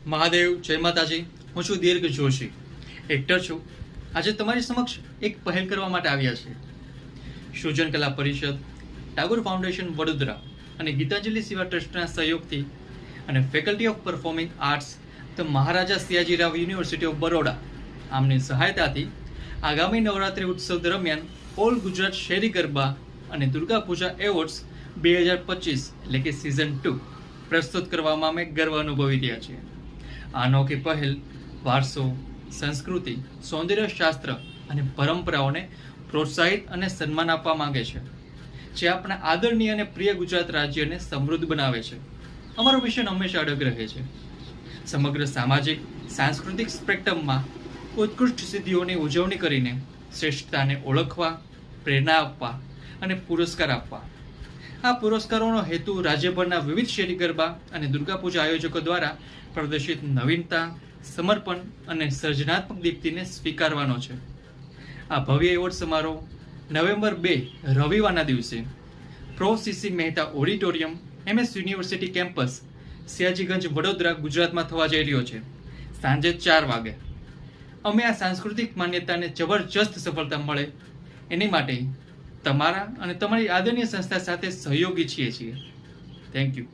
મહાદેવ, જય માતાજી. હું છું દીર્ઘ જોશી, એક્ટર છું. આજે તમારી સમક્ષ એક પહેલ કરવા માટે આવ્યા છે. સૃજન કલા પરિષદ, ટાગોર ફાઉન્ડેશન વડોદરા અને ગીતાંજલિ સેવા ટ્રસ્ટના સહયોગથી અને faculty of performing arts the Maharaja Sayajirao university of Baroda આમની સહાયતાથી આગામી નવરાત્રિ ઉત્સવ દરમિયાન ઓલ ગુજરાત શેરી ગરબા અને દુર્ગા પૂજા એવોર્ડ્સ 2025 એટલે કે સિઝન 2 પ્રસ્તુત કરવામાં અમે ગર્વ અનુભવી રહ્યા છીએ. આ અનોખી પહેલ વારસો, સંસ્કૃતિ, સૌંદર્ય શાસ્ત્ર અને પરંપરાઓને પ્રોત્સાહિત અને સન્માન આપવા માંગે છે, જે આપણા આદરણીય અને પ્રિય ગુજરાત રાજ્યને સમૃદ્ધ બનાવે છે. અમારો મિશન હંમેશા અડગ રહે છે. સમગ્ર સામાજિક સાંસ્કૃતિક સ્પેક્ટ્રમમાં ઉત્કૃષ્ટ સિદ્ધિઓની ઉજવણી કરીને શ્રેષ્ઠતાને ઓળખવા, પ્રેરણા આપવા અને પુરસ્કાર આપવા. આ પુરસ્કારોનો હેતુ રાજ્યભરના વિવિધ શેરી ગરબા અને દુર્ગા પૂજા આયોજકો દ્વારા પ્રદર્શિત નવીનતા, સમર્પણ અને સર્જનાત્મક દીપ્તિને સ્વીકારવાનો છે. આ ભવ્ય એવોર્ડ સમારોહ નવેમ્બર 2 રવિવારના દિવસે Prof CC Mehta auditorium, MS university campus, Sayajiganj, Vadodara, ગુજરાતમાં થવા જઈ રહ્યો છે, સાંજે 4 વાગે. અમે આ સાંસ્કૃતિક માન્યતાને જબરજસ્ત સફળતા મળે એની માટે તમારા અને તમારી આદરણીય સંસ્થા સાથે સહયોગી છીએ. Thank you.